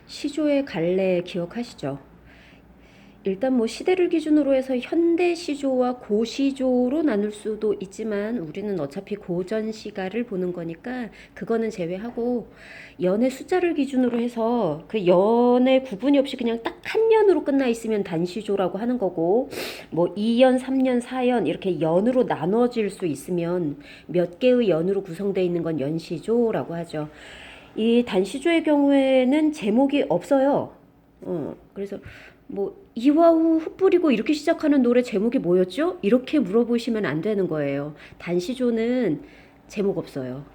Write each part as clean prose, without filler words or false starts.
시조의 갈래 기억하시죠? 일단 뭐 시대를 기준으로 해서 현대 시조와 고시조로 나눌 수도 있지만 우리는 어차피 고전 시가를 보는 거니까 그거는 제외하고 연의 숫자를 기준으로 해서 그 연의 구분이 없이 그냥 딱 한 연으로 끝나 있으면 단시조라고 하는 거고, 뭐 2연, 3연, 4연 이렇게 연으로 나눠질 수 있으면 몇 개의 연으로 구성되어 있는 건 연시조라고 하죠. 이 단시조의 경우에는 제목이 없어요. 그래서 뭐 이와우 흩뿌리고 이렇게 시작하는 노래 제목이 뭐였죠? 이렇게 물어보시면 안 되는 거예요. 단시조는 제목 없어요.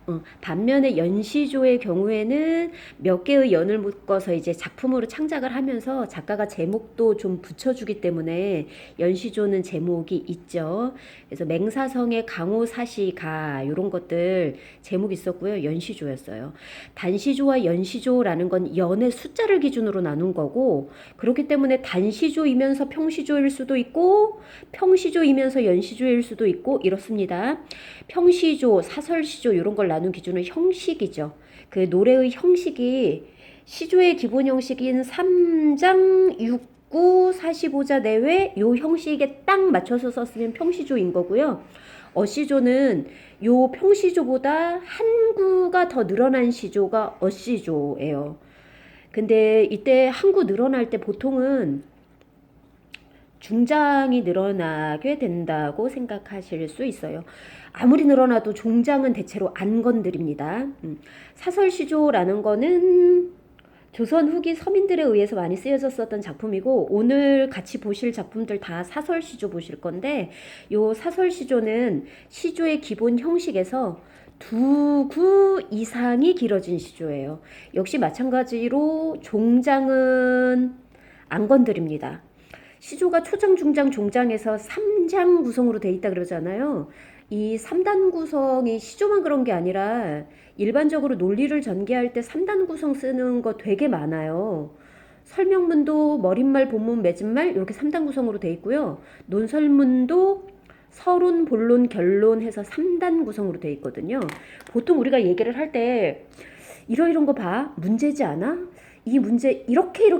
반면에 연시조의 경우에는 몇 개의 연을 묶어서 이제 작품으로 창작을 하면서 작가가 제목도 좀 붙여주기 때문에 연시조는 제목이 있죠. 그래서 맹사성의 강호사시가 이런 것들 제목 있었고요. 연시조였어요. 단시조와 연시조라는 건 연의 숫자를 기준으로 나눈 거고, 그렇기 때문에 단시조이면서 평시조일 수도 있고 평시조이면서 연시조일 수도 있고 이렇습니다. 평시조, 사설시조 이런 걸 나눈 기준은 형식이죠. 그 노래의 형식이 시조의 기본 형식인 3장 6구 45자 내외 요 형식에 딱 맞춰서 썼으면 평시조인 거고요. 어시조는 요 평시조보다 한 구가 더 늘어난 시조가 어시조예요. 근데 이때 한 구 늘어날 때 보통은 중장이 늘어나게 된다고 생각하실 수 있어요. 아무리 늘어나도 종장은 대체로 안 건드립니다. 사설시조라는 거는 조선 후기 서민들에 의해서 많이 쓰여졌었던 작품이고, 오늘 같이 보실 작품들 다 사설시조 보실 건데, 요 사설시조는 시조의 기본 형식에서 두 구 이상이 길어진 시조예요. 역시 마찬가지로 종장은 안 건드립니다. 시조가 초장, 중장, 종장에서 3장 구성으로 돼 있다 그러잖아요. 이 3단 구성이 시조만 그런 게 아니라 일반적으로 논리를 전개할 때 3단 구성 쓰는 거 되게 많아요. 설명문도 머릿말, 본문, 맺은말 이렇게 3단 구성으로 돼 있고요. 논설문도 서론, 본론, 결론 해서 3단 구성으로 돼 있거든요. 보통 우리가 얘기를 할 때 이런 거 봐. 문제지 않아? 이 문제 이렇게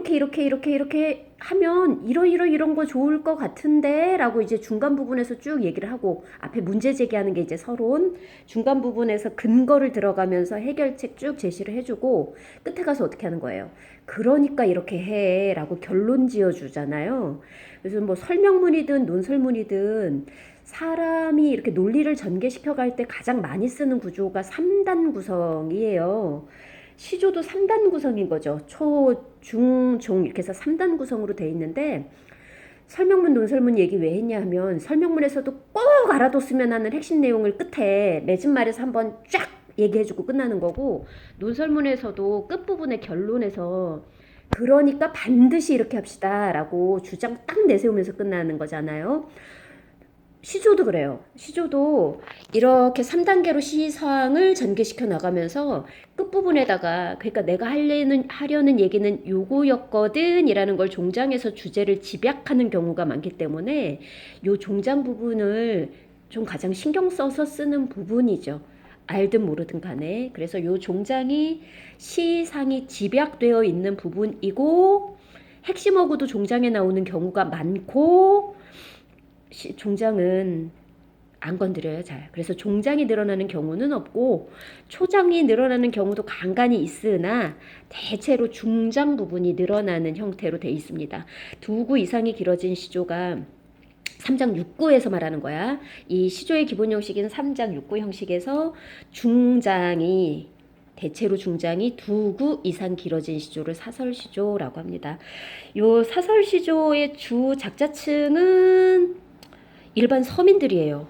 하면 이런 거 좋을 것 같은데 라고 이제 중간 부분에서 쭉 얘기를 하고, 앞에 문제 제기하는 게 이제 서론, 중간 부분에서 근거를 들어가면서 해결책 쭉 제시를 해주고 끝에 가서 어떻게 하는 거예요? 그러니까 이렇게 해 라고 결론 지어주잖아요. 그래서 뭐 설명문이든 논설문이든 사람이 이렇게 논리를 전개시켜 갈 때 가장 많이 쓰는 구조가 3단 구성이에요. 시조도 3단 구성인 거죠. 초, 중, 종 이렇게 해서 3단 구성으로 돼 있는데, 설명문, 논설문 얘기 왜 했냐 하면 설명문에서도 꼭 알아뒀으면 하는 핵심 내용을 끝에 맺은 말에서 한번 쫙 얘기해주고 끝나는 거고, 논설문에서도 끝부분의 결론에서 그러니까 반드시 이렇게 합시다 라고 주장 딱 내세우면서 끝나는 거잖아요. 시조도 그래요. 시조도 이렇게 3단계로 시상을 전개시켜 나가면서 끝부분에다가, 그러니까 내가 하려는 얘기는 요거였거든 이라는 걸 종장에서 주제를 집약하는 경우가 많기 때문에 요 종장 부분을 좀 가장 신경 써서 쓰는 부분이죠. 알든 모르든 간에. 그래서 요 종장이 시상이 집약되어 있는 부분이고, 핵심어구도 종장에 나오는 경우가 많고, 종장은 안 건드려요, 잘. 그래서 종장이 늘어나는 경우는 없고 초장이 늘어나는 경우도 간간이 있으나 대체로 중장 부분이 늘어나는 형태로 돼 있습니다. 두 구 이상이 길어진 시조가 3장 6구에서 말하는 거야. 이 시조의 기본 형식인 3장 6구 형식에서 중장이, 대체로 중장이 두 구 이상 길어진 시조를 사설시조라고 합니다. 요 사설시조의 주 작자층은 일반 서민들이에요.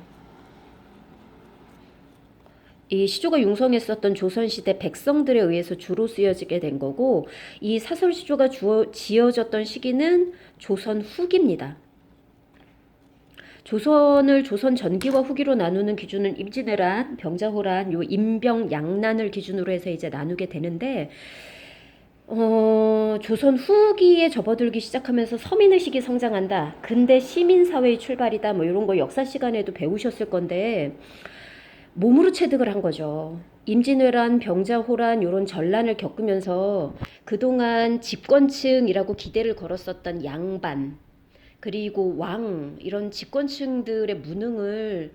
이 시조가 융성했었던 조선시대 백성들에 의해서 주로 쓰여지게 된 거고, 이 사설시조가 지어졌던 시기는 조선 후기입니다. 조선을 조선 전기와 후기로 나누는 기준은 임진왜란, 병자호란, 요 임병 양난을 기준으로 해서 이제 나누게 되는데, 조선 후기에 접어들기 시작하면서 서민의식이 성장한다. 근데 시민사회의 출발이다. 뭐 이런 거 역사 시간에도 배우셨을 건데, 몸으로 체득을 한 거죠. 임진왜란, 병자호란 요런 전란을 겪으면서 그동안 집권층이라고 기대를 걸었었던 양반 그리고 왕 이런 집권층들의 무능을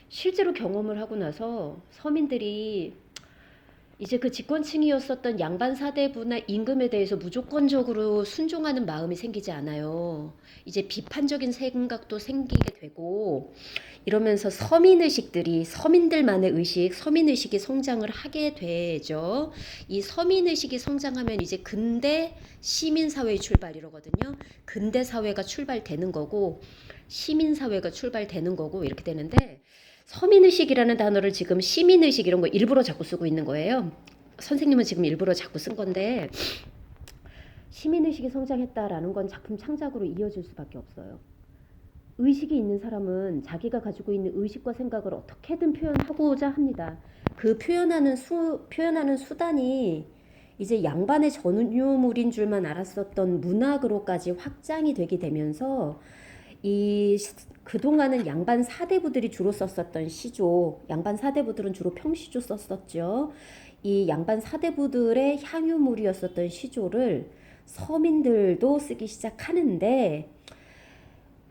실제로 경험을 하고 나서 서민들이 이제 그 집권층이었었던 양반 사대부나 임금에 대해서 무조건적으로 순종하는 마음이 생기지 않아요. 이제 비판적인 생각도 생기게 되고 이러면서 서민의식들이 서민들만의 의식, 서민의식이 성장을 하게 되죠. 이 서민의식이 성장하면 이제 근대 시민사회의 출발이러거든요. 근대사회가 출발되는 거고 시민사회가 출발되는 거고 이렇게 되는데 서민의식이라는 단어를 지금 시민의식 이런 거 일부러 자꾸 쓰고 있는 거예요. 선생님은 지금 일부러 자꾸 쓴 건데 시민의식이 성장했다라는 건 작품 창작으로 이어질 수밖에 없어요. 의식이 있는 사람은 자기가 가지고 있는 의식과 생각을 어떻게든 표현하고자 합니다. 그 표현하는 수단이 이제 양반의 전유물인 줄만 알았었던 문학으로까지 확장이 되게 되면서 이 그동안은 양반 사대부들이 주로 썼었던 시조, 양반 사대부들은 주로 평시조 썼었죠. 이 양반 사대부들의 향유물이었었던 시조를 서민들도 쓰기 시작하는데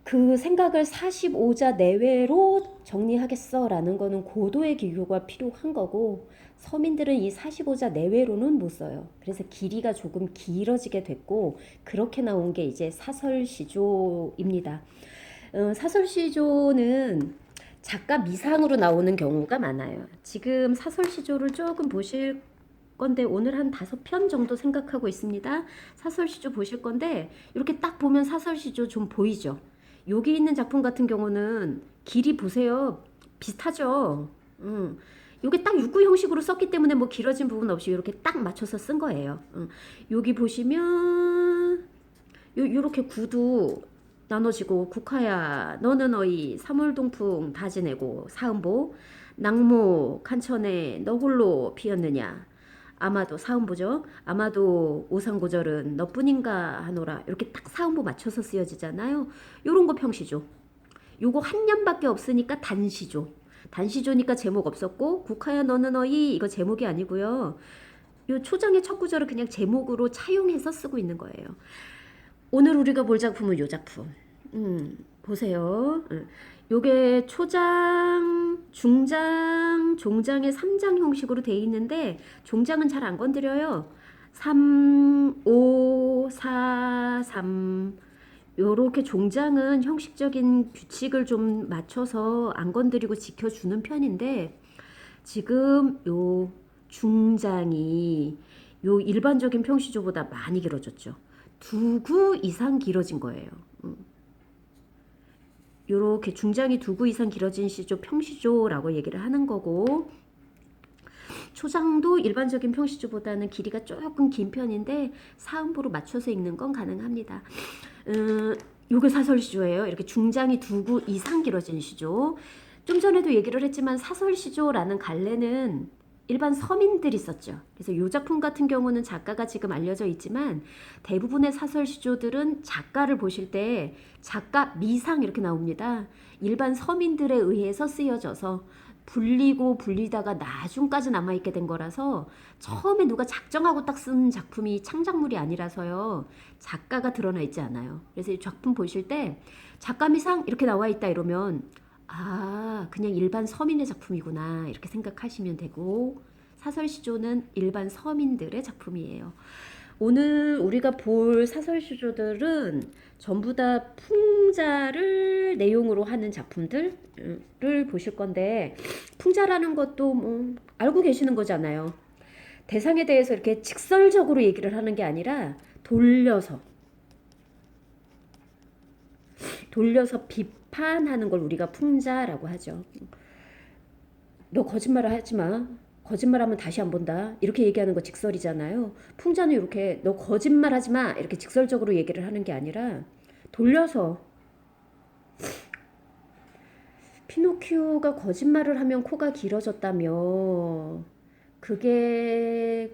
그 생각을 45자 내외로 정리하겠어라는 거는 고도의 기교가 필요한 거고 서민들은 이 45자 내외로는 못 써요. 그래서 길이가 조금 길어지게 됐고 그렇게 나온 게 이제 사설시조입니다. 사설시조는 작가 미상으로 나오는 경우가 많아요. 지금 사설시조를 조금 보실 건데 오늘 한 5편 정도 생각하고 있습니다. 사설시조 보실 건데 이렇게 딱 보면 사설시조 좀 보이죠? 여기 있는 작품 같은 경우는 길이 보세요. 비슷하죠? 요게 딱 육구 형식으로 썼기 때문에 뭐 길어진 부분 없이 이렇게 딱 맞춰서 쓴 거예요. 여기 보시면 요렇게 구두 나눠지고 국화야 너는 어이 삼월동풍 다 지내고 사음보 낙목 한천에 너 홀로 피었느냐 아마도 사음보죠. 아마도 오상고절은 너뿐인가 하노라 이렇게 딱 사음보 맞춰서 쓰여지잖아요. 요런 거 평시죠. 요거 한 년밖에 없으니까 단시죠. 단시조니까 제목 없었고 국화야 너는 어이 이거 제목이 아니고요. 요 초장의 첫 구절을 그냥 제목으로 차용해서 쓰고 있는 거예요. 오늘 우리가 볼 작품은 요 작품. 보세요. 요게 초장, 중장, 종장의 3장 형식으로 돼 있는데 종장은 잘 안 건드려요. 3, 5, 4, 3 요렇게 종장은 형식적인 규칙을 좀 맞춰서 안 건드리고 지켜주는 편인데 지금 요 중장이 요 일반적인 평시조보다 많이 길어졌죠. 2구 이상 길어진 거예요. 요렇게 중장이 2구 이상 길어진 시조 평시조라고 얘기를 하는 거고 초장도 일반적인 평시조보다는 길이가 조금 긴 편인데 사음보로 맞춰서 읽는 건 가능합니다. 요게 사설시조예요. 이렇게 중장이 2구 이상 길어진 시조. 좀 전에도 얘기를 했지만 사설시조라는 갈래는 일반 서민들이 썼죠. 그래서 이 작품 같은 경우는 작가가 지금 알려져 있지만 대부분의 사설 시조들은 작가를 보실 때 작가 미상 이렇게 나옵니다. 일반 서민들에 의해서 쓰여져서 불리고 불리다가 나중까지 남아있게 된 거라서 처음에 누가 작정하고 딱 쓴 작품이 창작물이 아니라서요. 작가가 드러나 있지 않아요. 그래서 이 작품 보실 때 작가 미상 이렇게 나와 있다 이러면 아, 그냥 일반 서민의 작품이구나 이렇게 생각하시면 되고 사설시조는 일반 서민들의 작품이에요. 오늘 우리가 볼 사설시조들은 전부 다 풍자를 내용으로 하는 작품들을 보실 건데 풍자라는 것도 뭐 알고 계시는 거잖아요. 대상에 대해서 이렇게 직설적으로 얘기를 하는 게 아니라 돌려서 비판하는 걸 우리가 풍자라고 하죠. 너 거짓말을 하지 마. 거짓말하면 다시 안 본다. 이렇게 얘기하는 거 직설이잖아요. 풍자는 이렇게 너 거짓말하지 마. 이렇게 직설적으로 얘기를 하는 게 아니라 돌려서 피노키오가 거짓말을 하면 코가 길어졌다며 그게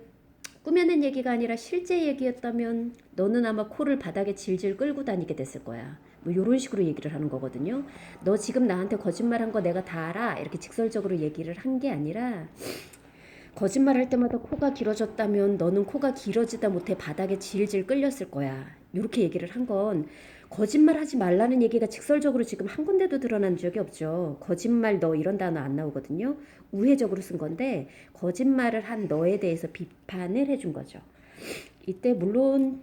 꾸며낸 얘기가 아니라 실제 얘기였다면 너는 아마 코를 바닥에 질질 끌고 다니게 됐을 거야. 뭐 이런 식으로 얘기를 하는 거거든요. 너 지금 나한테 거짓말한 거 내가 다 알아. 이렇게 직설적으로 얘기를 한 게 아니라 거짓말할 때마다 코가 길어졌다면 너는 코가 길어지다 못해 바닥에 질질 끌렸을 거야. 이렇게 얘기를 한 건 거짓말하지 말라는 얘기가 직설적으로 지금 한 군데도 드러난 적이 없죠. 거짓말 너 이런 단어 안 나오거든요. 우회적으로 쓴 건데 거짓말을 한 너에 대해서 비판을 해준 거죠. 이때 물론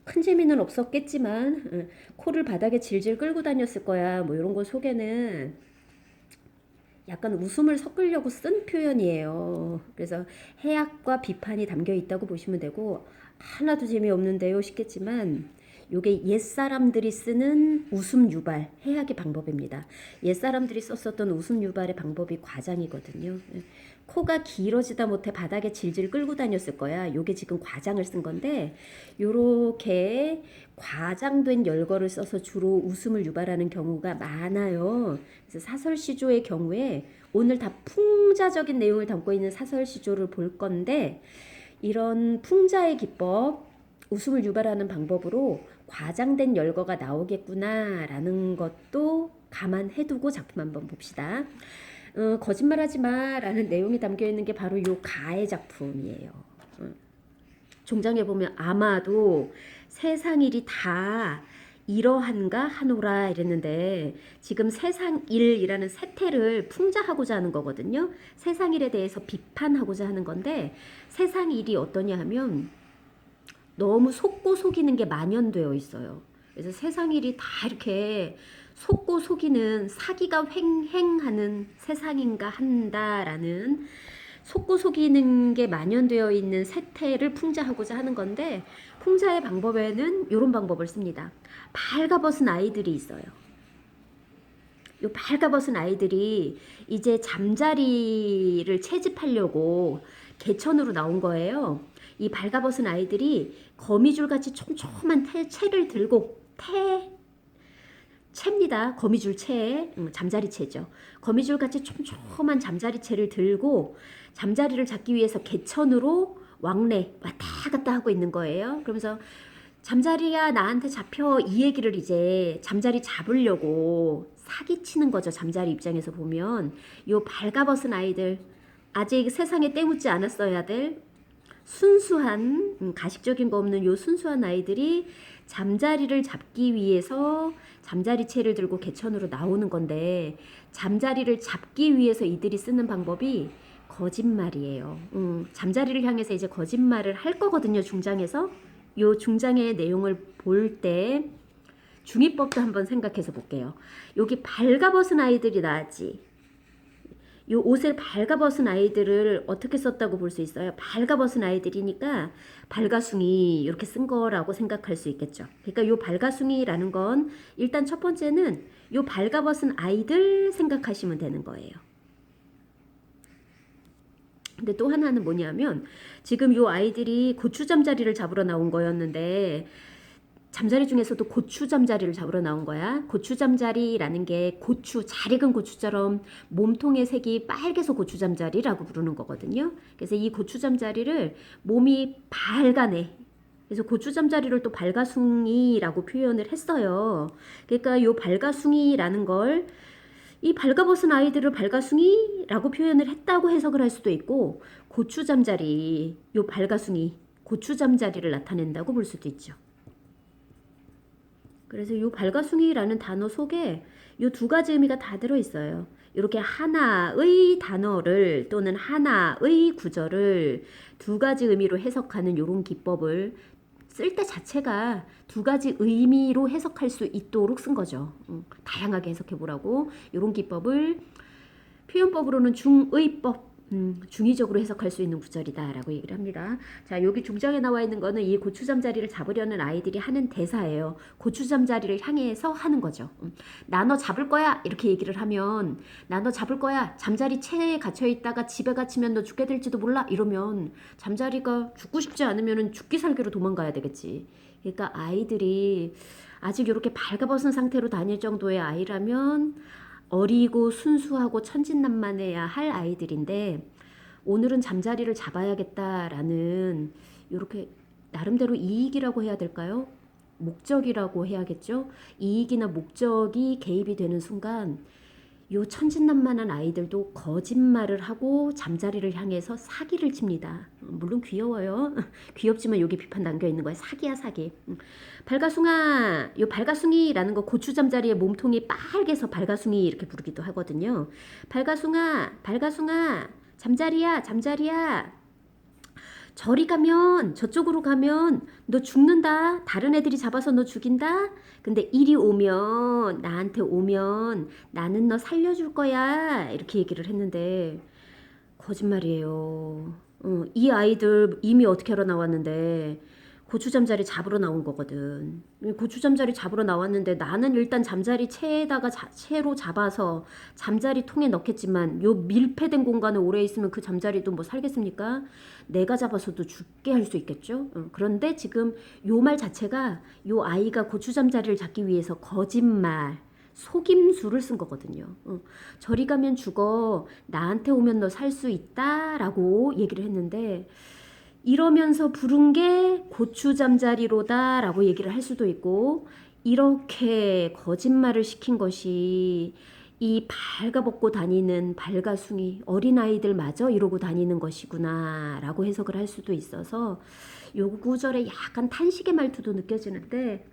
큰 재미는 없었겠지만 코를 바닥에 질질 끌고 다녔을 거야. 뭐 이런 거 속에는 약간 웃음을 섞으려고 쓴 표현이에요. 그래서 해악과 비판이 담겨 있다고 보시면 되고 하나도 재미없는데요 싶겠지만 요게 옛사람들이 쓰는 웃음 유발, 해악의 방법입니다. 옛사람들이 썼었던 웃음 유발의 방법이 과장이거든요. 코가 길어지다 못해 바닥에 질질 끌고 다녔을 거야. 요게 지금 과장을 쓴 건데 요렇게 과장된 열거를 써서 주로 웃음을 유발하는 경우가 많아요. 그래서 사설시조의 경우에 오늘 다 풍자적인 내용을 담고 있는 사설시조를 볼 건데 이런 풍자의 기법, 웃음을 유발하는 방법으로 과장된 열거가 나오겠구나라는 것도 감안해두고 작품 한번 봅시다. 거짓말하지 마라는 내용이 담겨 있는 게 바로 요 가의 작품이에요. 종장에 보면 아마도 세상일이 다 이러한가 하노라 이랬는데 지금 세상일이라는 세태를 풍자하고자 하는 거거든요. 세상일에 대해서 비판하고자 하는 건데 세상일이 어떠냐 하면 너무 속고 속이는 게 만연되어 있어요. 그래서 세상일이 다 이렇게 속고 속이는 사기가 횡행하는 세상인가 한다라는 속고 속이는 게 만연되어 있는 세태를 풍자하고자 하는 건데 풍자의 방법에는 이런 방법을 씁니다. 발가벗은 아이들이 있어요. 요 발가벗은 아이들이 이제 잠자리를 채집하려고 개천으로 나온 거예요. 이 발가벗은 아이들이 거미줄같이 촘촘한 채를 들고 채입니다. 거미줄 채, 잠자리 채죠. 거미줄같이 촘촘한 잠자리 채를 들고 잠자리를 잡기 위해서 개천으로 왕래 왔다 갔다 하고 있는 거예요. 그러면서 잠자리야 나한테 잡혀 이 얘기를 이제 잠자리 잡으려고 사기치는 거죠. 잠자리 입장에서 보면 요 발가벗은 아이들 아직 세상에 때묻지 않았어야 될 순수한 가식적인 거 없는 요 순수한 아이들이 잠자리를 잡기 위해서 잠자리채를 들고 개천으로 나오는 건데 잠자리를 잡기 위해서 이들이 쓰는 방법이 거짓말이에요. 잠자리를 향해서 이제 거짓말을 할 거거든요. 중장에서 요 중장의 내용을 볼 때 중의법도 한번 생각해서 볼게요. 여기 발가벗은 아이들이 나왔지. 요 옷을 발가벗은 아이들을 어떻게 썼다고 볼 수 있어요? 발가벗은 아이들이니까 발가숭이 이렇게 쓴 거라고 생각할 수 있겠죠. 그러니까 요 발가숭이라는 건 일단 첫 번째는 요 발가벗은 아이들 생각하시면 되는 거예요. 근데 또 하나는 뭐냐면 지금 요 아이들이 고추 잠자리를 잡으러 나온 거였는데 잠자리 중에서도 고추 잠자리를 잡으러 나온 거야. 고추 잠자리라는 게 고추, 잘 익은 고추처럼 몸통의 색이 빨개서 고추 잠자리라고 부르는 거거든요. 그래서 이 고추 잠자리를 몸이 발가네. 그래서 고추 잠자리를 또 발가숭이라고 표현을 했어요. 그러니까 요 발가숭이라는 걸 이 발가벗은 아이들을 발가숭이라고 표현을 했다고 해석을 할 수도 있고 고추 잠자리, 요 발가숭이, 고추 잠자리를 나타낸다고 볼 수도 있죠. 그래서 요 발가숭이라는 단어 속에 요 두 가지 의미가 다 들어있어요. 이렇게 하나의 단어를 또는 하나의 구절을 두 가지 의미로 해석하는 요런 기법을 쓸 때 자체가 두 가지 의미로 해석할 수 있도록 쓴 거죠. 다양하게 해석해 보라고 요런 기법을 표현법으로는 중의법 중의적으로 해석할 수 있는 구절이다라고 얘기를 합니다. 자, 여기 중장에 나와 있는 거는 이 고추 잠자리를 잡으려는 아이들이 하는 대사예요. 고추 잠자리를 향해서 하는 거죠. 나 너 잡을 거야 이렇게 얘기를 하면 나 너 잡을 거야. 잠자리 채에 갇혀 있다가 집에 갇히면 너 죽게 될지도 몰라 이러면 잠자리가 죽고 싶지 않으면 죽기 살기로 도망가야 되겠지. 그러니까 아이들이 아직 이렇게 발가벗은 상태로 다닐 정도의 아이라면 어리고 순수하고 천진난만해야 할 아이들인데 오늘은 잠자리를 잡아야겠다라는 이렇게 나름대로 이익이라고 해야 될까요? 목적이라고 해야겠죠? 이익이나 목적이 개입이 되는 순간 요 천진난만한 아이들도 거짓말을 하고 잠자리를 향해서 사기를 칩니다. 물론 귀여워요. 귀엽지만 여기 비판 담겨 있는 거야. 사기야 사기. 발가숭아, 요 발가숭이라는 거 고추 잠자리에 몸통이 빨개서 발가숭이 이렇게 부르기도 하거든요. 발가숭아, 발가숭아, 잠자리야, 잠자리야. 저리 가면 저쪽으로 가면 너 죽는다. 다른 애들이 잡아서 너 죽인다. 근데 이리 오면 나한테 오면 나는 너 살려줄 거야. 이렇게 얘기를 했는데 거짓말이에요. 이 아이들 이미 어떻게 하러 나왔는데 고추 잠자리 잡으러 나온 거거든. 고추 잠자리 잡으러 나왔는데 나는 일단 잠자리 채에다가 채로 잡아서 잠자리 통에 넣겠지만 요 밀폐된 공간에 오래 있으면 그 잠자리도 뭐 살겠습니까? 내가 잡아서도 죽게 할 수 있겠죠. 그런데 지금 요 말 자체가 요 아이가 고추 잠자리를 잡기 위해서 거짓말, 속임수를 쓴 거거든요. 저리 가면 죽어. 나한테 오면 너 살 수 있다라고 얘기를 했는데 이러면서 부른 게 고추 잠자리로다 라고 얘기를 할 수도 있고 이렇게 거짓말을 시킨 것이 이 발가벗고 다니는 발가숭이 어린아이들마저 이러고 다니는 것이구나 라고 해석을 할 수도 있어서 요 구절에 약간 탄식의 말투도 느껴지는데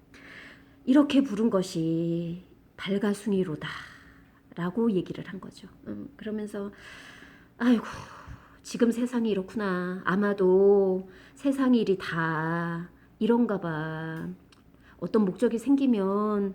이렇게 부른 것이 발가숭이로다 라고 얘기를 한 거죠. 그러면서 아이고 지금 세상이 이렇구나. 아마도 세상 일이 다 이런가 봐. 어떤 목적이 생기면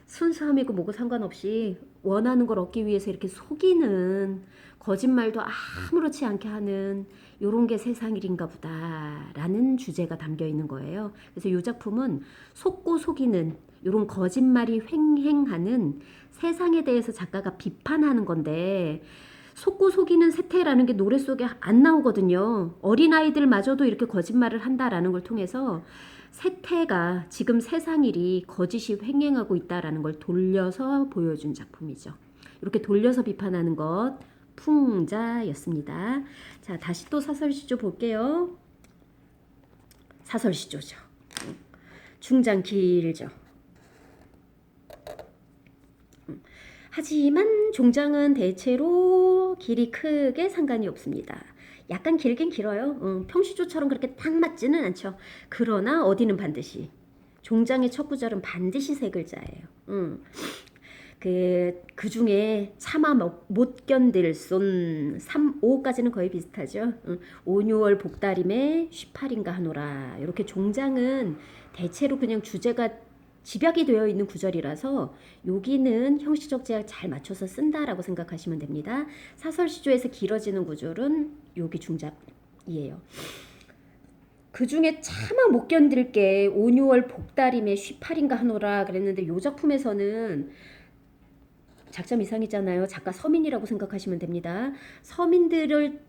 순수함이고 뭐고 상관없이 원하는 걸 얻기 위해서 이렇게 속이는 거짓말도 아무렇지 않게 하는 요런 게 세상 일인가 보다라는 주제가 담겨 있는 거예요. 그래서 이 작품은 속고 속이는 요런 거짓말이 횡행하는 세상에 대해서 작가가 비판하는 건데 속고 속이는 세태라는 게 노래 속에 안 나오거든요. 어린아이들마저도 이렇게 거짓말을 한다라는 걸 통해서 세태가 지금 세상 일이 거짓이 횡행하고 있다라는 걸 돌려서 보여준 작품이죠. 이렇게 돌려서 비판하는 것 풍자였습니다. 자, 다시 또 사설시조 볼게요. 사설시조죠. 중장 길죠. 하지만 종장은 대체로 길이 크게 상관이 없습니다. 약간 길긴 길어요. 평시조처럼 그렇게 딱 맞지는 않죠. 그러나 어디는 반드시 종장의 첫 구절은 반드시 세 글자예요. 그 중에 차마 못 견딜 손 3, 5까지는 거의 비슷하죠. 5, 6월 복다림에 18인가 하노라. 이렇게 종장은 대체로 그냥 주제가 집약이 되어 있는 구절이라서 여기는 형식적 제약 잘 맞춰서 쓴다라고 생각하시면 됩니다. 사설시조에서 길어지는 구절은 여기 중잡이에요. 그 중에 차마 못 견딜 게 5, 6월 복다림에 18인가 하노라 그랬는데 이 작품에서는 작자 이상이잖아요. 작가 서민이라고 생각하시면 됩니다. 서민들을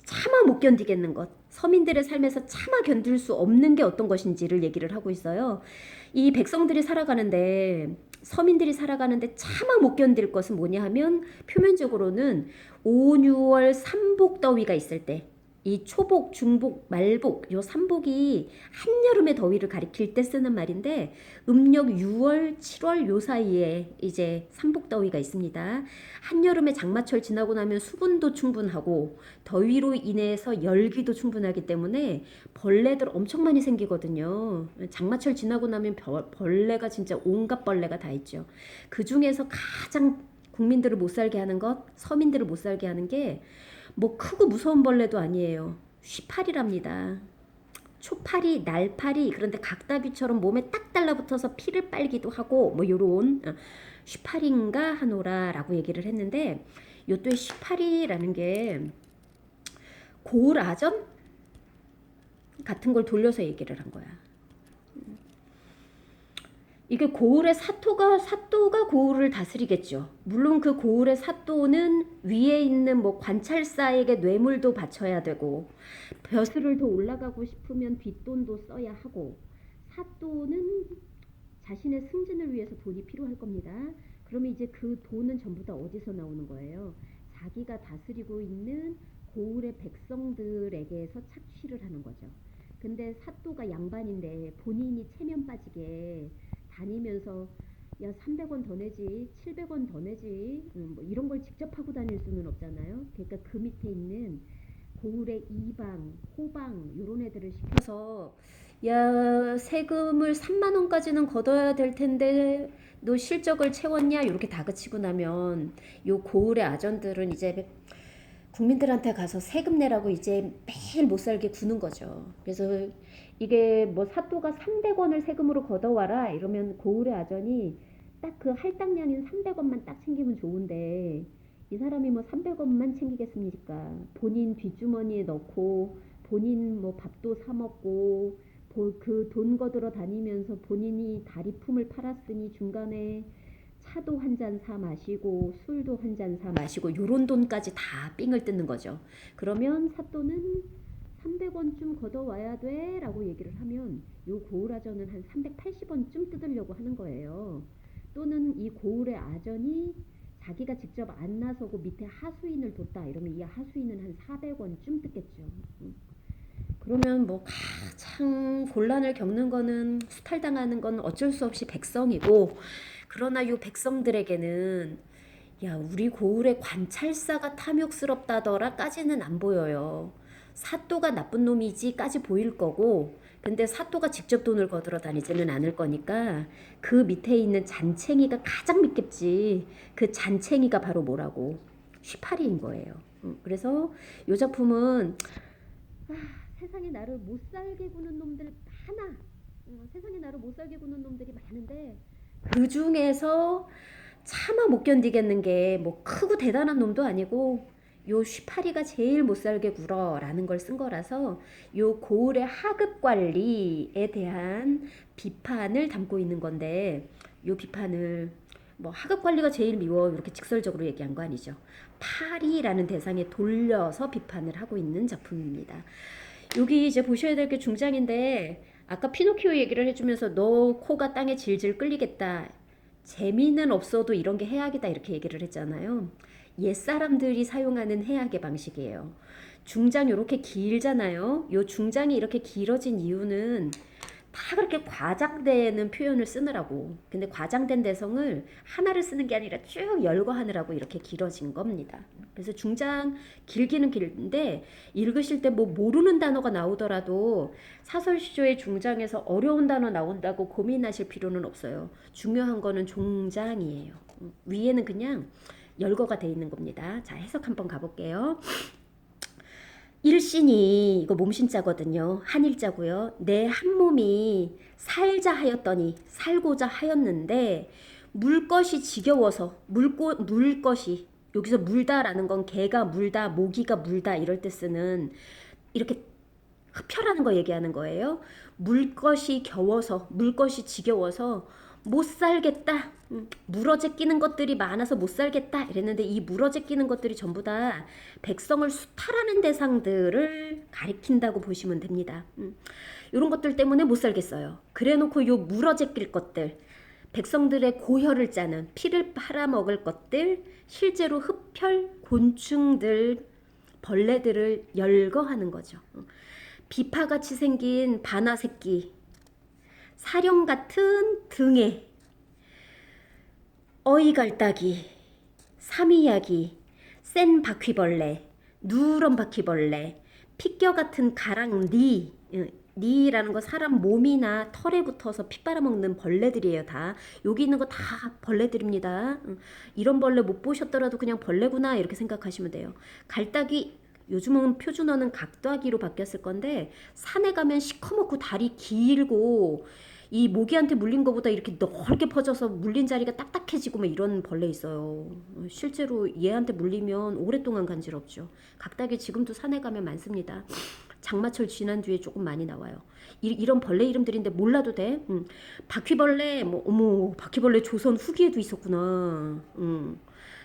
차마 못 견디겠는 것, 서민들의 삶에서 차마 견딜 수 없는 게 어떤 것인지를 얘기를 하고 있어요. 이 백성들이 살아가는데 서민들이 살아가는데 차마 못 견딜 것은 뭐냐 하면 표면적으로는 5, 6월 삼복더위가 있을 때 이 초복, 중복, 말복 요 삼복이 한여름의 더위를 가리킬 때 쓰는 말인데 음력 6월, 7월 요 사이에 이제 삼복더위가 있습니다. 한여름에 장마철 지나고 나면 수분도 충분하고 더위로 인해서 열기도 충분하기 때문에 벌레들 엄청 많이 생기거든요. 장마철 지나고 나면 벌레가 진짜 온갖 벌레가 다 있죠. 그 중에서 가장 국민들을 못 살게 하는 것, 서민들을 못 살게 하는 게 뭐 크고 무서운 벌레도 아니에요. 쉬파리랍니다. 초파리, 날파리 그런데 각다귀처럼 몸에 딱 달라붙어서 피를 빨기도 하고 뭐 요런 쉬파리인가 하노라라고 얘기를 했는데 요또의 쉬파리라는 게 고울아전 같은 걸 돌려서 얘기를 한 거야. 이게 고을의 사또가 고을을 다스리겠죠. 물론 그 고을의 사또는 위에 있는 뭐 관찰사에게 뇌물도 바쳐야 되고 벼슬을 더 올라가고 싶으면 뒷돈도 써야 하고 사또는 자신의 승진을 위해서 돈이 필요할 겁니다. 그러면 이제 그 돈은 전부 다 어디서 나오는 거예요? 자기가 다스리고 있는 고을의 백성들에게서 착취를 하는 거죠. 근데 사또가 양반인데 본인이 체면 빠지게 다니면서 야, 300원 더 내지, 700원 더 내지, 뭐 이런 걸 직접 하고 다닐 수는 없잖아요. 그러니까 그 밑에 있는 고을의 이방, 호방 요런 애들을 시켜서 야, 세금을 3만 원까지는 걷어야 될 텐데 너 실적을 채웠냐? 이렇게 다그치고 나면 요 고을의 아전들은 이제 국민들한테 가서 세금 내라고 이제 매일 못 살게 구는 거죠. 그래서 이게 뭐 사또가 300원을 세금으로 걷어와라 이러면 고을의 아전이 딱 그 할당량인 300원만 딱 챙기면 좋은데 이 사람이 뭐 300원만 챙기겠습니까? 본인 뒷주머니에 넣고 본인 뭐 밥도 사 먹고 그 돈 거들어 다니면서 본인이 다리품을 팔았으니 중간에 차도 한 잔 사 마시고 술도 한 잔 사 마시고 요런 돈까지 다 삥을 뜯는 거죠. 그러면 사또는 300원쯤 걷어와야 돼 라고 얘기를 하면 요 고을 아전은 한 380원쯤 뜯으려고 하는 거예요. 또는 이 고을의 아전이 자기가 직접 안 나서고 밑에 하수인을 뒀다 이러면 이 하수인은 한 400원쯤 뜯겠죠. 그러면 뭐 가장 곤란을 겪는 거는 수탈당하는 건 어쩔 수 없이 백성이고, 그러나 요 백성들에게는 야, 우리 고을의 관찰사가 탐욕스럽다더라까지는 안 보여요. 사또가 나쁜 놈이지까지 보일 거고, 근데 사또가 직접 돈을 거들어 다니지는 않을 거니까 그 밑에 있는 잔챙이가 가장 믿겠지. 그 잔챙이가 바로 뭐라고? 쉬파리인 거예요. 그래서 요 작품은 세상에 나를 못 살게 구는 놈들 많아. 세상에 나를 못 살게 구는 놈들이 많은데 그 중에서 차마 못 견디겠는 게 뭐 크고 대단한 놈도 아니고 요 쉬파리가 제일 못 살게 굴어라는 걸 쓴 거라서 요 고을의 하급 관리에 대한 비판을 담고 있는 건데 요 비판을 뭐 하급 관리가 제일 미워 이렇게 직설적으로 얘기한 거 아니죠. 파리라는 대상에 돌려서 비판을 하고 있는 작품입니다. 여기 이제 보셔야 될 게 중장인데 아까 피노키오 얘기를 해주면서 너 코가 땅에 질질 끌리겠다. 재미는 없어도 이런 게 해악이다 이렇게 얘기를 했잖아요. 옛사람들이 사용하는 해악의 방식이에요. 중장 이렇게 길잖아요. 요 중장이 이렇게 길어진 이유는 다 그렇게 과장되는 표현을 쓰느라고. 근데 과장된 대성을 하나를 쓰는 게 아니라 쭉 열거하느라고 이렇게 길어진 겁니다. 그래서 중장 길기는 길는데 읽으실 때 뭐 모르는 단어가 나오더라도 사설시조의 중장에서 어려운 단어 나온다고 고민하실 필요는 없어요. 중요한 거는 종장이에요. 위에는 그냥 열거가 돼 있는 겁니다. 자, 해석 한번 가볼게요. 일신이 이거 몸신자거든요. 한일자고요. 내 한 몸이 살자 하였더니 살고자 하였는데 물것이 지겨워서 물것이 여기서 물다라는 건 개가 물다, 모기가 물다 이럴 때 쓰는 이렇게 흡혈하는 거 얘기하는 거예요. 물것이 겨워서 물것이 지겨워서 못 살겠다. 물어제 끼는 것들이 많아서 못 살겠다 이랬는데 이 물어제 끼는 것들이 전부 다 백성을 수탈하는 대상들을 가리킨다고 보시면 됩니다. 이런 것들 때문에 못 살겠어요. 그래놓고 요 물어제 낄 것들 백성들의 고혈을 짜는 피를 팔아먹을 것들 실제로 흡혈 곤충들 벌레들을 열거하는 거죠. 비파같이 생긴 바나 새끼 사령 같은 등에 어이갈따기, 사미야기, 센 바퀴벌레, 누런 바퀴벌레, 피겨 같은 가랑 니라는 거 사람 몸이나 털에 붙어서 피 빨아먹는 벌레들이에요 다. 여기 있는 거 다 벌레들입니다. 이런 벌레 못 보셨더라도 그냥 벌레구나 이렇게 생각하시면 돼요. 갈따기 요즘은 표준어는 각도하기로 바뀌었을 건데 산에 가면 시커멓고 다리 길고 이 모기한테 물린 것보다 이렇게 넓게 퍼져서 물린 자리가 딱딱해지고 막 이런 벌레 있어요. 실제로 얘한테 물리면 오랫동안 간지럽죠. 각닭이 지금도 산에 가면 많습니다. 장마철 지난 뒤에 조금 많이 나와요. 이런 벌레 이름들인데 몰라도 돼. 바퀴벌레 뭐 어머 바퀴벌레 조선 후기에도 있었구나.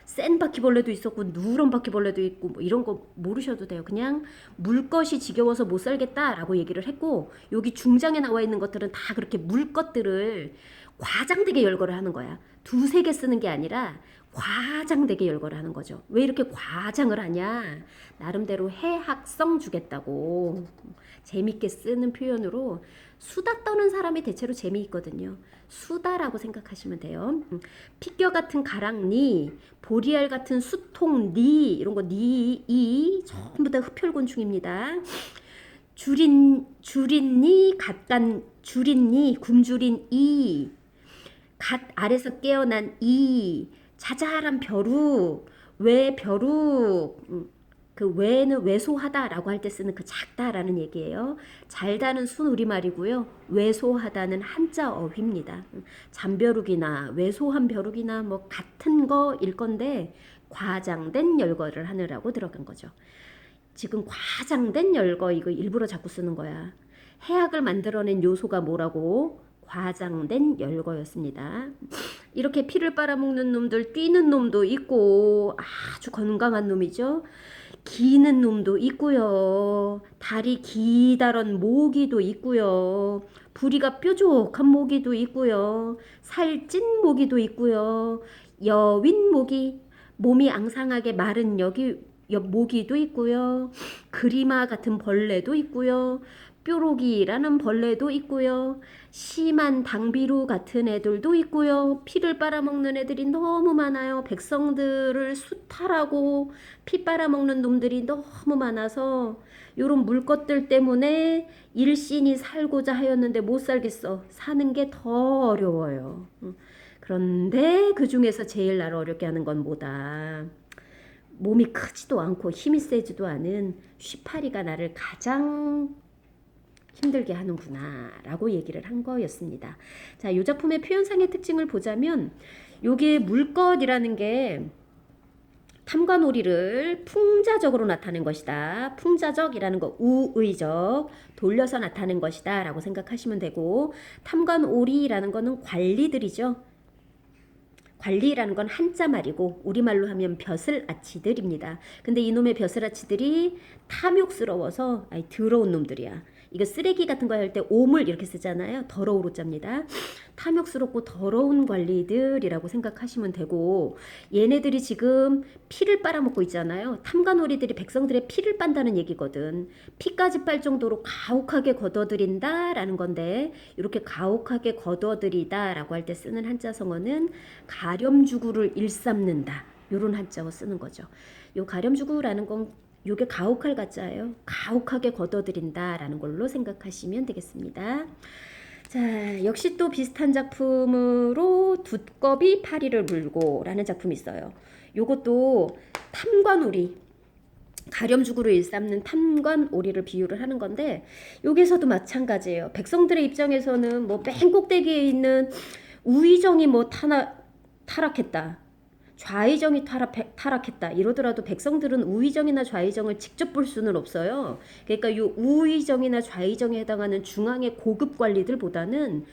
센 바퀴벌레도 있었고 누런 바퀴벌레도 있고 뭐 이런 거 모르셔도 돼요. 그냥 물것이 지겨워서 못 살겠다라고 얘기를 했고 여기 중장에 나와 있는 것들은 다 그렇게 물 것들을 과장되게 열거를 하는 거야. 두세 개 쓰는 게 아니라 과장되게 열거를 하는 거죠. 왜 이렇게 과장을 하냐? 나름대로 해학성 주겠다고. 재밌게 쓰는 표현으로 수다 떠는 사람이 대체로 재미있거든요. 수다라고 생각하시면 돼요. 피겨 같은 가랑니, 보리알 같은 수통니, 이런 거 니, 이 전부 다 흡혈곤충입니다. 줄인니, 줄인니, 굶주린 이, 갓 아래서 깨어난 이, 자잘한 벼룩, 왜 벼룩, 그 왜는 왜소하다라고 할 때 쓰는 그 작다라는 얘기예요. 잘다는 순우리말이고요. 왜소하다는 한자 어휘입니다. 잠벼룩이나 왜소한 벼룩이나 뭐 같은 거일 건데 과장된 열거를 하느라고 들어간 거죠. 지금 과장된 열거 이거 일부러 자꾸 쓰는 거야. 해악을 만들어낸 요소가 뭐라고? 과장된 열거였습니다. 이렇게 피를 빨아먹는 놈들, 뛰는 놈도 있고 아주 건강한 놈이죠. 기는 놈도 있고요. 다리 기다란 모기도 있고요. 부리가 뾰족한 모기도 있고요. 살찐 모기도 있고요. 여윈 모기, 몸이 앙상하게 마른 모기도 있고요. 그리마 같은 벌레도 있고요. 뾰로기라는 벌레도 있고요. 심한 당비루 같은 애들도 있고요. 피를 빨아먹는 애들이 너무 많아요. 백성들을 수탈하고 피 빨아먹는 놈들이 너무 많아서 요런 물것들 때문에 일신이 살고자 하였는데 못 살겠어. 사는 게 더 어려워요. 그런데 그 중에서 제일 나를 어렵게 하는 건 뭐다? 몸이 크지도 않고 힘이 세지도 않은 쉬파리가 나를 가장 힘들게 하는구나 라고 얘기를 한 거였습니다. 자, 이 작품의 표현상의 특징을 보자면 요게 물것이라는 게 탐관오리를 풍자적으로 나타낸 것이다. 풍자적이라는 거 우의적, 돌려서 나타낸 것이다 라고 생각하시면 되고, 탐관오리라는 거는 관리들이죠. 관리라는 건 한자 말이고 우리말로 하면 벼슬아치들입니다. 근데 이놈의 벼슬아치들이 탐욕스러워서 더러운 놈들이야. 이거 쓰레기 같은 거 할 때 오물 이렇게 쓰잖아요. 더러우로 짭니다. 탐욕스럽고 더러운 관리들이라고 생각하시면 되고, 얘네들이 지금 피를 빨아먹고 있잖아요. 탐관오리들이 백성들의 피를 빤다는 얘기거든. 피까지 빨 정도로 가혹하게 거둬들인다라는 건데, 이렇게 가혹하게 거둬들이다라고 할 때 쓰는 한자성어는 가렴주구를 일삼는다, 요런 한자어 쓰는 거죠. 요 가렴주구라는 건 요게 가혹할 가짜예요. 가혹하게 거둬들인다라는 걸로 생각하시면 되겠습니다. 자, 역시 또 비슷한 작품으로 두꺼비 파리를 물고 라는 작품이 있어요. 요것도 탐관오리, 가렴주구를 일삼는 탐관오리를 비유를 하는 건데, 여기서도 마찬가지예요. 백성들의 입장에서는 뭐 맨 꼭대기에 있는 우의정이 뭐 타락했다, 좌의정이 타락했다 이러더라도 백성들은 우의정이나 좌의정을 직접 볼 수는 없어요. 그러니까 이 우의정이나 좌의정에 해당하는 중앙의 고급 관리들보다는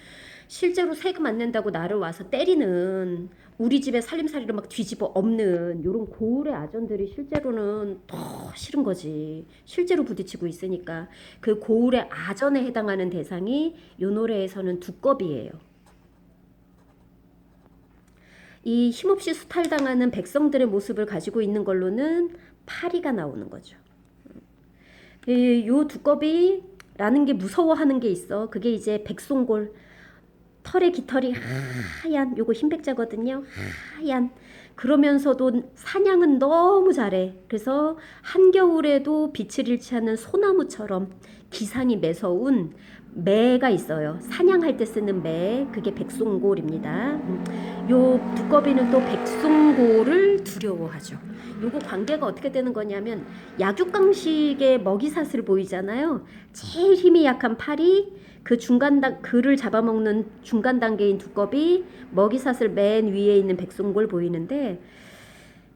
실제로 세금 안 낸다고 나를 와서 때리는, 우리 집에 살림살이를 막 뒤집어 엎는 요런 고을의 아전들이 실제로는 더 싫은 거지. 실제로 부딪히고 있으니까. 그 고을의 아전에 해당하는 대상이 요 노래에서는 두꺼비예요. 이 힘없이 수탈당하는 백성들의 모습을 가지고 있는 걸로는 파리가 나오는 거죠. 요 두꺼비라는 게 무서워하는 게 있어. 그게 이제 백송골, 털의 깃털이 하얀, 요거 흰백자거든요. 하얀. 그러면서도 사냥은 너무 잘해. 그래서 한겨울에도 빛을 잃지 않는 소나무처럼 기상이 매서운 매가 있어요. 사냥할 때 쓰는 매, 그게 백송골입니다. 요 두꺼비는 또 백송골을 두려워하죠. 요거 관계가 어떻게 되는 거냐면, 약육강식의 먹이사슬 보이잖아요. 제일 힘이 약한 파리, 그 그를 잡아먹는 중간 단계인 두꺼비, 먹이사슬 맨 위에 있는 백송골 보이는데,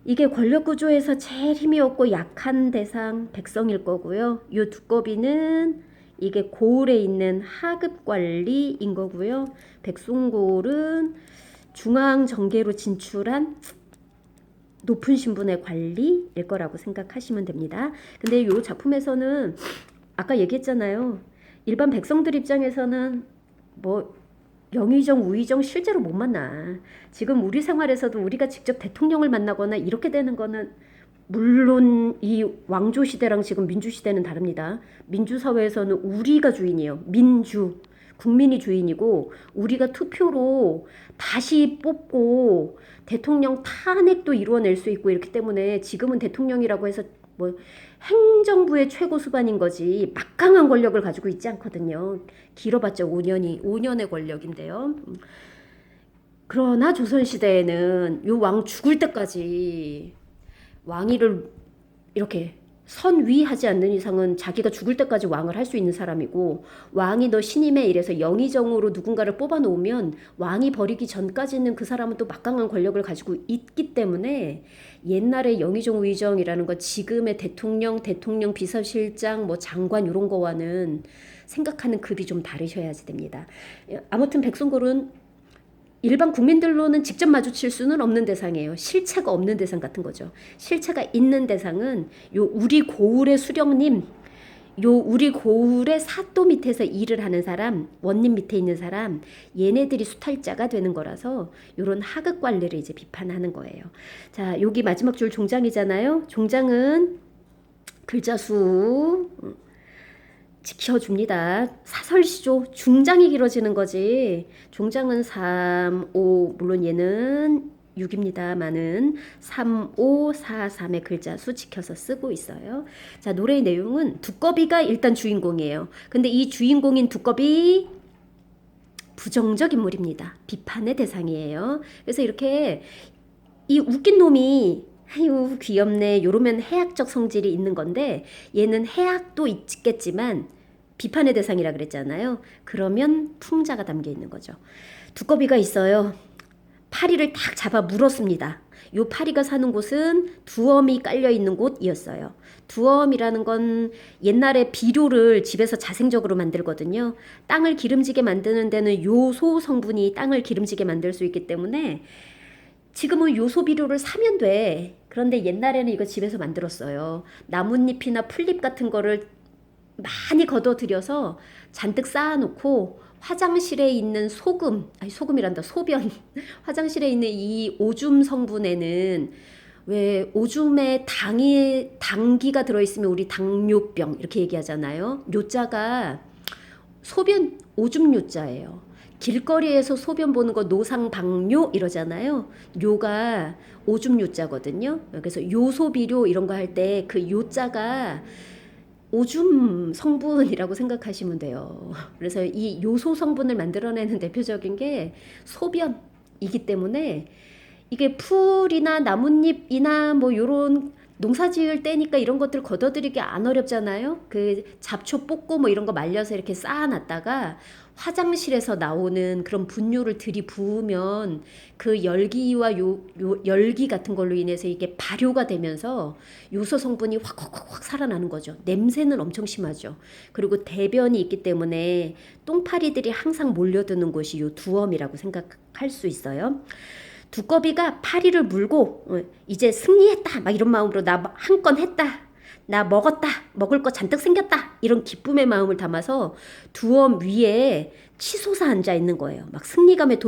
이게 권력 구조에서 제일 힘이 없고 약한 대상 백성일 거고요. 요 두꺼비는 이게 고을에 있는 하급 관리인 거고요. 백송골은 중앙 정계로 진출한 높은 신분의 관리일 거라고 생각하시면 됩니다. 근데 이 작품에서는 아까 얘기했잖아요. 일반 백성들 입장에서는 뭐 영의정, 우의정 실제로 못 만나. 지금 우리 생활에서도 우리가 직접 대통령을 만나거나 이렇게 되는 거는 물론 이 왕조 시대랑 지금 민주 시대는 다릅니다. 민주 사회에서는 우리가 주인이에요. 민주. 국민이 주인이고 우리가 투표로 다시 뽑고 대통령 탄핵도 이루어낼 수 있고 이렇기 때문에 지금은 대통령이라고 해서 뭐 행정부의 최고 수반인 거지 막강한 권력을 가지고 있지 않거든요. 길어봤자 5년의 권력인데요. 그러나 조선시대에는 요 왕 죽을 때까지 왕위를 이렇게 선위하지 않는 이상은 자기가 죽을 때까지 왕을 할 수 있는 사람이고 왕이 너 신임해 이래서 영의정으로 누군가를 뽑아놓으면 왕이 버리기 전까지는 그 사람은 또 막강한 권력을 가지고 있기 때문에 옛날에 영의정 우의정이라는 건 지금의 대통령 비서실장 뭐 장관 이런 거와는 생각하는 급이 좀 다르셔야지 됩니다. 아무튼 백성골은 일반 국민들로는 직접 마주칠 수는 없는 대상이에요. 실체가 없는 대상 같은 거죠. 실체가 있는 대상은 요 우리 고을의 수령님, 요 우리 고을의 사또 밑에서 일을 하는 사람, 원님 밑에 있는 사람, 얘네들이 수탈자가 되는 거라서 요런 하급 관리를 이제 비판하는 거예요. 자, 여기 마지막 줄 종장이잖아요. 종장은 글자수 지켜줍니다. 사설시조 중장이 길어지는 거지. 종장은 3, 5 물론 얘는 6입니다만은 3, 5, 4, 3의 글자수 지켜서 쓰고 있어요. 자, 노래의 내용은 두꺼비가 일단 주인공이에요. 근데 이 주인공인 두꺼비 부정적 인물입니다. 비판의 대상이에요. 그래서 이렇게 이 웃긴 놈이 아유 귀엽네 요러면 해학적 성질이 있는 건데 얘는 해학도 있겠지만 비판의 대상이라 그랬잖아요. 그러면 풍자가 담겨 있는 거죠. 두꺼비가 있어요. 파리를 딱 잡아 물었습니다. 요 파리가 사는 곳은 두엄이 깔려 있는 곳이었어요. 두엄이라는 건 옛날에 비료를 집에서 자생적으로 만들거든요. 땅을 기름지게 만드는 데는 요소 성분이 땅을 기름지게 만들 수 있기 때문에 지금은 요소 비료를 사면 돼. 그런데 옛날에는 이거 집에서 만들었어요. 나뭇잎이나 풀잎 같은 거를 많이 걷어들여서 잔뜩 쌓아놓고 화장실에 있는 소금, 아니 소금이란다, 소변. 화장실에 있는 이 오줌 성분에는 왜 오줌에 당기가 들어있으면 우리 당뇨병 이렇게 얘기하잖아요. 요자가 소변 오줌 요자예요. 길거리에서 소변 보는 거 노상방뇨 이러잖아요. 요가 오줌 요자거든요. 그래서 요소비료 이런 거 할 때 그 요자가 오줌 성분이라고 생각하시면 돼요. 그래서 이 요소 성분을 만들어내는 대표적인 게 소변이기 때문에 이게 풀이나 나뭇잎이나 뭐 요런 농사 지을 때니까 이런 것들 걷어들이기 안 어렵잖아요. 그 잡초 뽑고 뭐 이런 거 말려서 이렇게 쌓아놨다가 화장실에서 나오는 그런 분유를 들이부으면 그 열기와 열기 같은 걸로 인해서 이게 발효가 되면서 요소 성분이 확 살아나는 거죠. 냄새는 엄청 심하죠. 그리고 대변이 있기 때문에 똥파리들이 항상 몰려드는 곳이 요 두엄이라고 생각할 수 있어요. 두꺼비가 파리를 물고 이제 승리했다 막 이런 마음으로 나 한 건 했다 나 먹었다 먹을 거 잔뜩 생겼다 이런 기쁨의 마음을 담아서 두엄 위에 치솟아 앉아 있는 거예요. 막 승리감에